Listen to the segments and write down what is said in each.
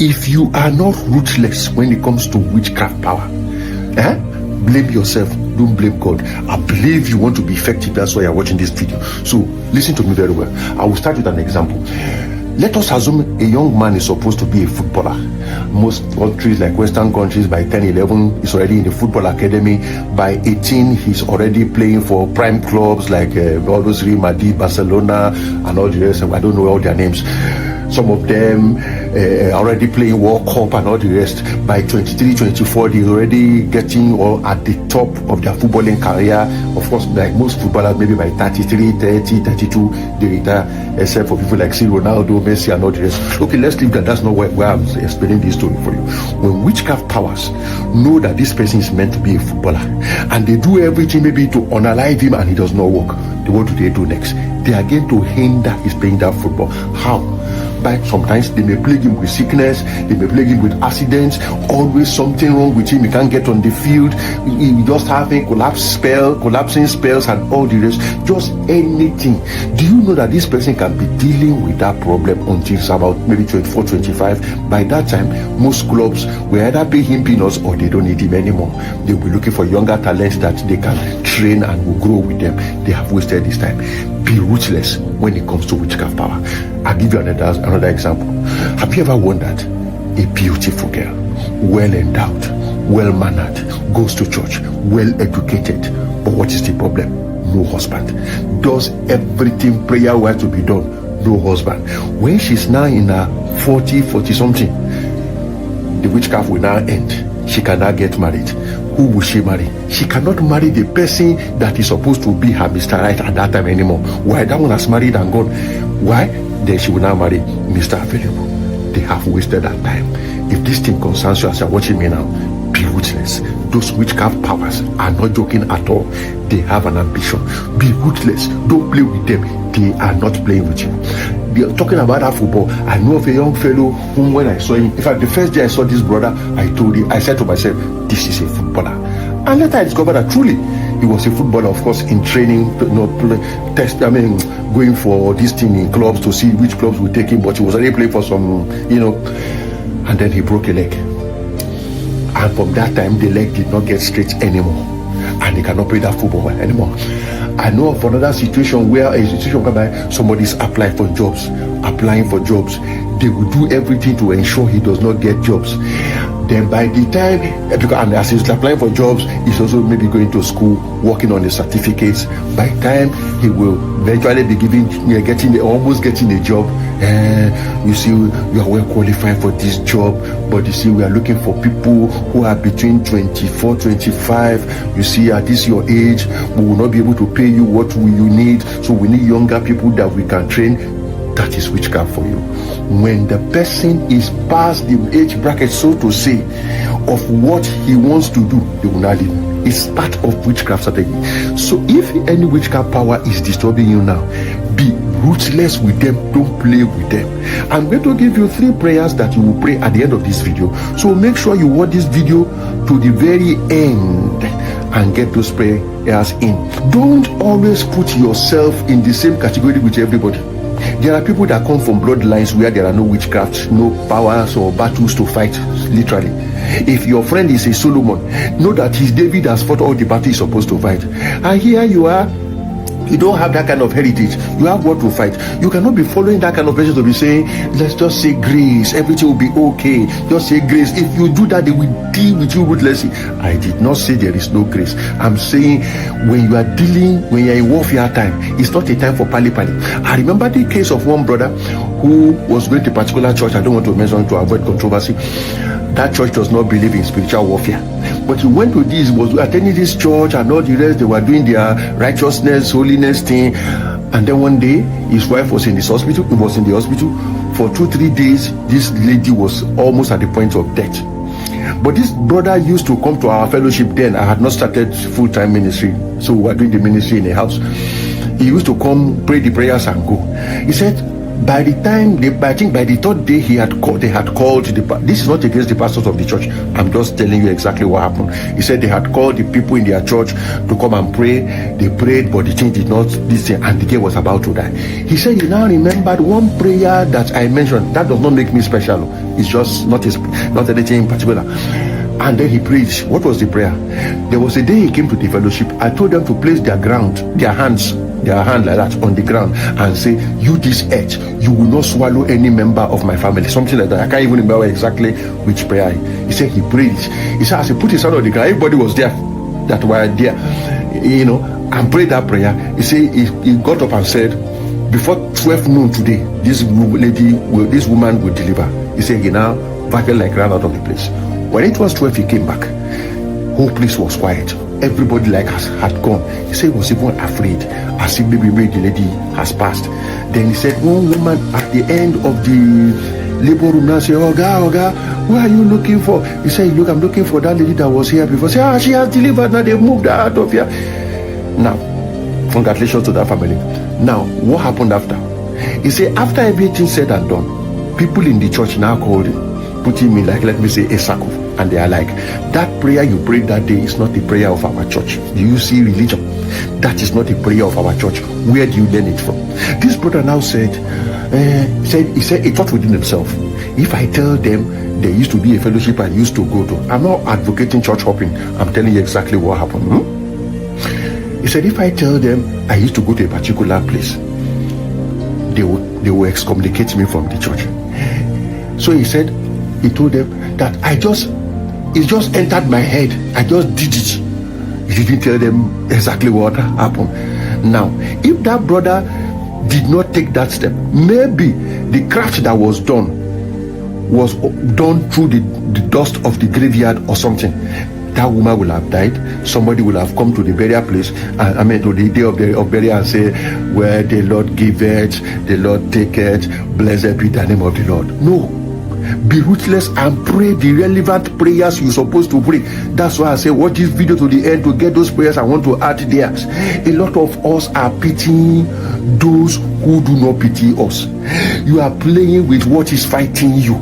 If you are not ruthless when it comes to witchcraft power, blame yourself, don't blame God. I believe you want to be effective, that's why you're watching this video. So listen to me very well. I will start with an example. Let us assume a young man is supposed to be a footballer. Most countries, like Western countries, by 10, 11, he's already in the football academy. By 18, he's already playing for prime clubs like all those Real Madrid, Barcelona, and all the rest. I don't know all their names. Some of them already playing World Cup and all the rest. By 23, 24, they're already getting or at the top of their footballing career. Of course, like most footballers, maybe by 33, 30, 32, they retire, except for people like Ronaldo, Messi, and all the rest. Okay, let's leave that. That's not where I'm explaining this story for you. When witchcraft powers know that this person is meant to be a footballer, and they do everything maybe to unalive him and he does not work, what do they do next? They are going to hinder his playing that football. How? By sometimes they may plague him with sickness, they may plague him with accidents, always something wrong with him, he can't get on the field, he just having collapsing spells and all the rest, just anything. Do you know that this person can be dealing with that problem until it's about maybe 24, 25? By that time, most clubs will either pay him peanuts or they don't need him anymore. They'll be looking for younger talents that they can train and will grow with them. They have wasted this time. Be ruthless when it comes to witchcraft power. I'll give you another example. Have you ever wondered? A beautiful girl, well endowed, well mannered, goes to church, well educated, but what is the problem? No husband. Does everything prayer-wise to be done, no husband. When she's now in her 40 something, the witchcraft will now end. She cannot get married. Who will she marry? She cannot marry the person that is supposed to be her Mr. Right at that time anymore. Why? That one has married and gone. Why? Then she will now marry Mr. Available. They have wasted that time. If this thing concerns you as you're watching me now, be ruthless. Those witchcraft powers are not joking at all. They have an ambition. Be ruthless. Don't play with them. They are not playing with you. They are talking about that football. I know of a young fellow whom when I saw him, in fact, the first day I saw this brother, I said to myself, this is a footballer. And later I discovered that truly he was a footballer, of course, in training, going for this thing in clubs to see which clubs will take him, but he was already playing for some, and then he broke a leg. And from that time, the leg did not get straight anymore. And he cannot play that football anymore. I know of another situation where somebody's applying for jobs. They will do everything to ensure he does not get jobs. Then by the time, and as he's applying for jobs, he's also maybe going to school, working on his certificates. By the time he will eventually be almost getting a job, you see, you are well qualified for this job, but you see, we are looking for people who are between 24, 25. You see, at this your age, we will not be able to pay you what you need, so we need younger people that we can train. That is witchcraft for you. When the person is past the age bracket, so to say, of what he wants to do, they will not leave. It's part of witchcraft strategy. So if any witchcraft power is disturbing you now, be ruthless with them. Don't play with them. I'm going to give you 3 prayers that you will pray at the end of this video. So make sure you watch this video to the very end and get those prayers in. Don't always put yourself in the same category with everybody. There are people that come from bloodlines where there are no witchcraft, no powers or battles to fight, literally. If your friend is a Solomon, know that his David has fought all the battles he's supposed to fight. And here you are, you don't have that kind of heritage. You have what to fight. You cannot be following that kind of person to be saying, let's just say grace, everything will be okay. Just say grace. If you do that, they will deal with you ruthlessly. I did not say there is no grace. I'm saying when you are in warfare time, it's not a time for pali-pali. I remember the case of one brother who was going to a particular church. I don't want to mention to avoid controversy. That church does not believe in spiritual warfare. But he went to this, was attending this church and all the rest. They were doing their righteousness, holiness thing. And then one day, his wife was in this hospital. He was in the hospital for 2-3 days. This lady was almost at the point of death. But this brother used to come to our fellowship then. I had not started full-time ministry, so we were doing the ministry in a house. He used to come, pray the prayers and go. He said, By the time I think by the third day they had called this is not against the pastors of the church, I'm just telling you exactly what happened. He said they had called the people in their church to come and pray. They prayed, but the thing did not listen, and the girl was about to die. He said he now remembered one prayer that I mentioned. That does not make me special. It's just not anything in particular. And then he prayed. What was the prayer? There was a day he came to the fellowship. I told them to place their hand like that on the ground and say, you this earth, you will not swallow any member of my family, something like that. I can't even remember exactly which prayer. He said he prayed. He said as he put his hand on the ground, everybody was there that were there, and prayed that prayer. He said he got up and said, before 12 noon today, this woman will deliver. He said he now vacuumed like ran out of the place. When it was 12, he came back. Whole place was quiet. Everybody had gone. He said he was even afraid, as if maybe the lady has passed. Then he said one woman at the end of the labor room now said, Oga, what are you looking for? He said, look, I'm looking for that lady that was here before. Say, she has delivered, now they moved her out of here. Now, congratulations to that family. Now, what happened after? He said after everything said and done, people in the church now called him, put him in, like, let me say, a circle. And they are like, that prayer you prayed that day is not the prayer of our church. Do you see religion? That is not the prayer of our church. Where do you learn it from? This brother now said he thought within himself, if I tell them there used to be a fellowship I used to go to, I'm not advocating church hopping, I'm telling you exactly what happened. He said, if I tell them I used to go to a particular place, they will excommunicate me from the church. So he told them that it just entered my head. I just did it. He didn't tell them exactly what happened. Now, if that brother did not take that step, maybe the craft that was done through the dust of the graveyard or something. That woman will have died. Somebody will have come to the burial place, to the day of burial, and say, where the Lord giveth, the Lord taketh, blessed be the name of the Lord. No. Be ruthless and pray the relevant prayers you're supposed to pray. That's why I say watch this video to the end to get those prayers I want to add theirs. A lot of us are pitying those who do not pity us. You are playing with what is fighting you.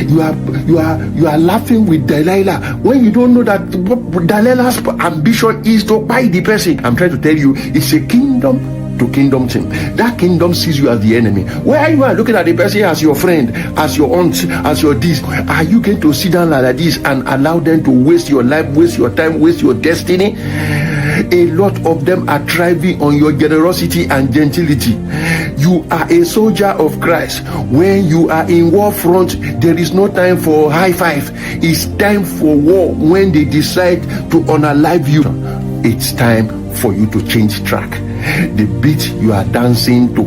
You are laughing with Delilah when you don't know that what Delilah's ambition is to buy the person. I'm trying to tell you, it's a kingdom to kingdom thing. That kingdom sees you as the enemy. Where you are looking at the person as your friend, as your aunt, as your this, are you going to sit down like this and allow them to waste your life, waste your time, waste your destiny? A lot of them are thriving on your generosity and gentility. You are a soldier of Christ. When you are in war front, there is no time for high five. It's time for war. When they decide to unalive you, it's time for you to change track. The beat you are dancing to,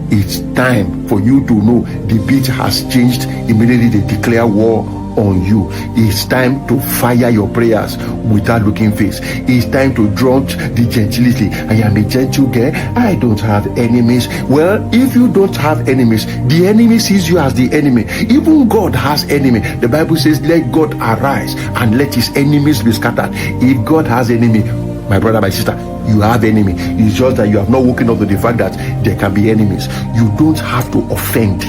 it's time for you to know the beat has changed. Immediately they declare war on you. It's time to fire your prayers without looking face. It's time to drop the gentility. I am a gentle girl, I don't have enemies. Well, if you don't have enemies, the enemy sees you as the enemy. Even God has enemy. The Bible says, let God arise and let his enemies be scattered. If God has enemy, my brother, my sister, you have enemy. It's just that you have not woken up to the fact that there can be enemies. You don't have to offend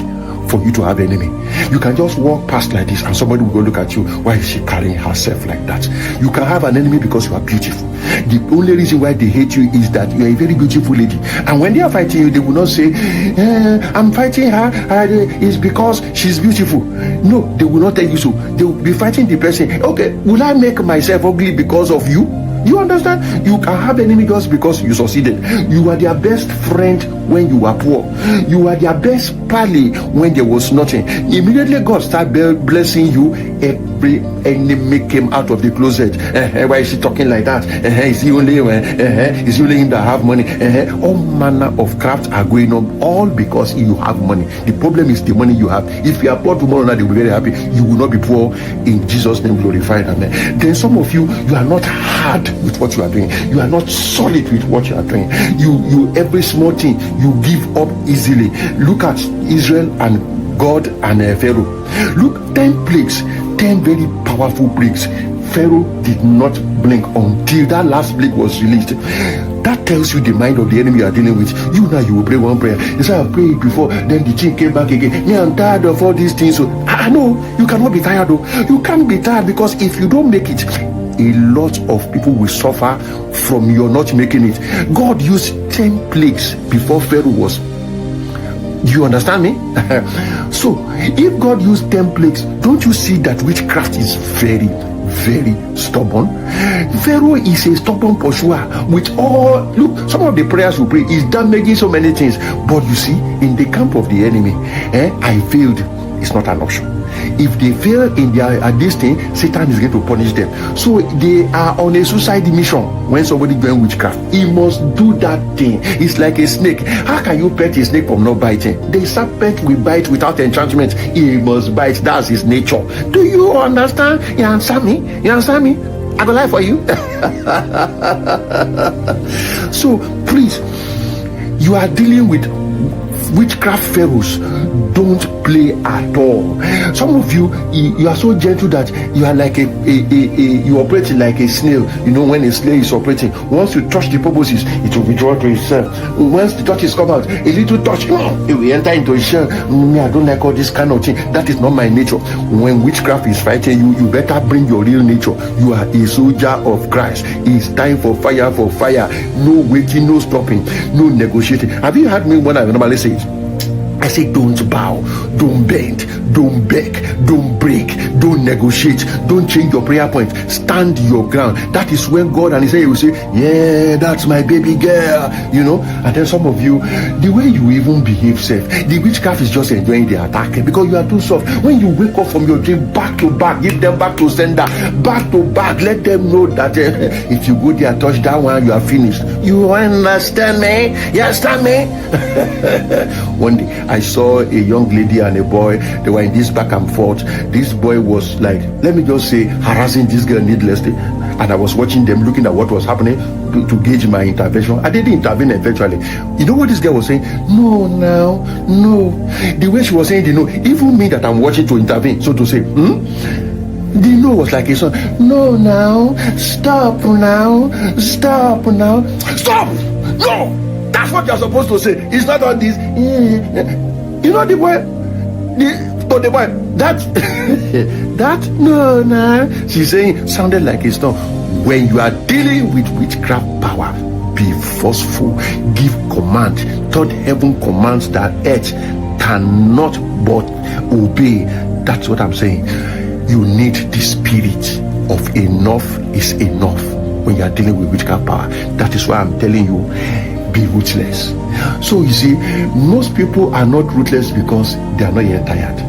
for you to have enemy. You can just walk past like this and somebody will go look at you. Why is she carrying herself like that? You can have an enemy because you are beautiful. The only reason why they hate you is that you are a very beautiful lady. And when they are fighting you, they will not say, I'm fighting her, it's because she's beautiful. No, they will not tell you so. They will be fighting the person. Okay, will I make myself ugly because of you? You understand? You can have enemy just because you succeeded. You are their best friend when you were poor. You are their best pally when there was nothing. Immediately God started blessing you, every enemy came out of the closet. Why is she talking like that? Is he only him that have money? All manner of crafts are going on, all because you have money. The problem is the money you have. If you are poor tomorrow night, you will be very happy. You will not be poor. In Jesus' name, glorified. Amen. Then some of you are not hard with what you are doing. You are not solid with what you are doing. You every small thing you give up easily. Look at Israel and God and Pharaoh. Look, 10 plagues, 10 very powerful plagues. Pharaoh did not blink until that last plague was released. That That tells you the mind of the enemy you are dealing with. You now, you will pray one prayer. You say, I've prayed before, then the thing came back again. Me, I'm tired of all these things. So I know you cannot be tired though. You can't be tired, because if you don't make it, a lot of people will suffer from your not making it. God used 10 plagues before Pharaoh was. Do you understand me? So if God used 10 plagues, don't you see that witchcraft is very, very stubborn? Pharaoh is a stubborn pursuer. With all, look, some of the prayers we pray is damaging so many things. But you see, in the camp of the enemy, I failed. It's not an option. If they fail in their this thing, Satan is going to punish them. So they are on a suicide mission. When somebody doing witchcraft, he must do that thing. It's like a snake. How can you pet a snake from not biting? The serpent will bite without enchantment. He must bite. That's his nature. Do you understand? You understand me? You understand me? I go lie for you. So please, you are dealing with witchcraft pharaohs. Don't play at all. Some of you are so gentle that you are like you operating like a snail. You know, when a snail is operating, once you touch the purposes, it will withdraw to itself. Once the touches come out, a little touch, it will enter into a shell. Me, I don't like all this kind of thing. That is not my nature. When witchcraft is fighting you, you better bring your real nature. You are a soldier of Christ. It's time for fire, for fire. No waiting, no stopping, no negotiating. Have you heard me when I normally say it? I say, don't bow, don't bend, don't beg, don't break, don't negotiate, don't change your prayer point. Stand your ground. That is when God and His angel will say, yeah, that's my baby girl, you know. And then some of you, the way you even behave safe, the witchcraft is just enjoying the attack because you are too soft. When you wake up from your dream, back to back, give them back to sender, back to back, let them know that if you go there, touch that one, you are finished. You understand me? You understand me? One day, I saw a young lady and a boy. They were in this back and forth. This boy was like, let me just say, harassing this girl needlessly. And I was watching them, looking at what was happening to gauge my intervention. I didn't intervene eventually. You know what this girl was saying? No, now, no. The way she was saying the no, even me that I'm watching to intervene, so to say, the no was like a son. No, now, stop now, stop now, stop! No! That's what you're supposed to say. It's not all this. You know the boy, the boy, that no. She's saying sounded like it's not. When you are dealing with witchcraft power, be forceful. Give command. Third heaven commands that earth cannot but obey. That's what I'm saying. You need the spirit of enough is enough when you are dealing with witchcraft power. That is why I'm telling you, be ruthless. So you see, most people are not ruthless because they are not yet tired.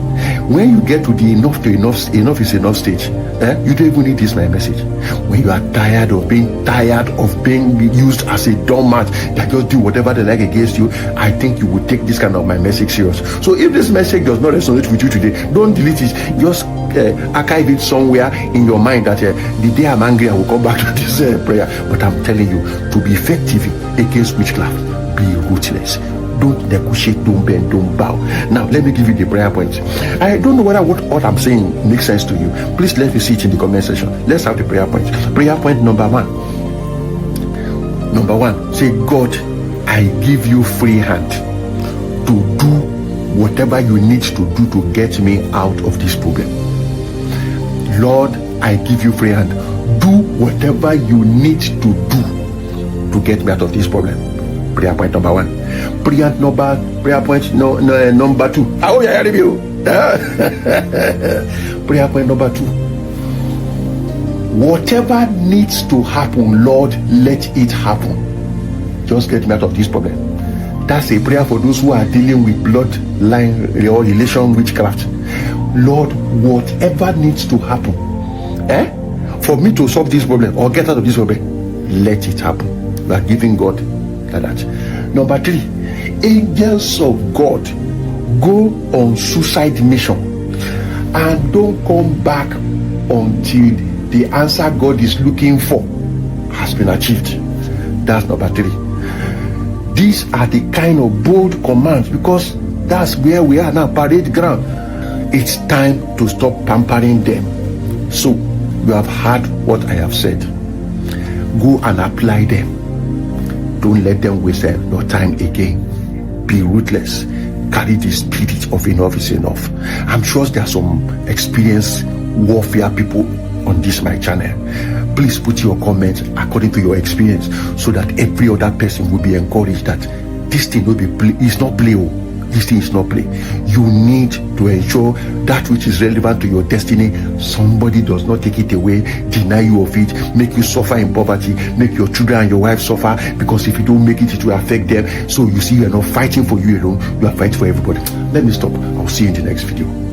When you get to the enough is enough stage, you don't even need this my message. When you are tired of being used as a doormat that just do whatever they like against you, I think you will take this kind of my message serious. So if this message does not resonate with you today, don't delete it. Just archive it somewhere in your mind that the day I'm angry I will come back to this prayer. But I'm telling you, to be effective against witchcraft, be ruthless. Don't negotiate, don't bend, don't bow. Now let me give you the prayer points. I don't know whether what I'm saying makes sense to you. Please let me see it in the comment section. Let's have the prayer points. Prayer point number one, say, God, I give you free hand to do whatever you need to do to get me out of this problem. Lord, I give you free hand. Do whatever you need to do to get me out of this problem. Prayer point number one. Prayer point number two. Oh yeah, review. Prayer point number two. Whatever needs to happen, Lord, let it happen. Just get me out of this problem. That's a prayer for those who are dealing with bloodline or relation witchcraft. Lord, whatever needs to happen, for me to solve this problem or get out of this problem, let it happen. We are giving God like that. Number three, angels of God go on suicide mission and don't come back until the answer God is looking for has been achieved. That's number three. These are the kind of bold commands, because that's where we are now, parade ground. It's time to stop pampering them. So you have heard what I have said. Go and apply them. Don't let them waste your time again. Be ruthless. Carry the spirit of enough is enough. I'm sure there are some experienced warfare people on this my channel. Please put your comments according to your experience, so that every other person will be encouraged that this thing will be play. It's not play. This thing is not play. You need to ensure that which is relevant to your destiny, somebody does not take it away, deny you of it, make you suffer in poverty, make your children and your wife suffer, because if you don't make it, it will affect them. So you see, you're not fighting for you alone, you are fighting for everybody. Let me stop. I'll see you in the next video.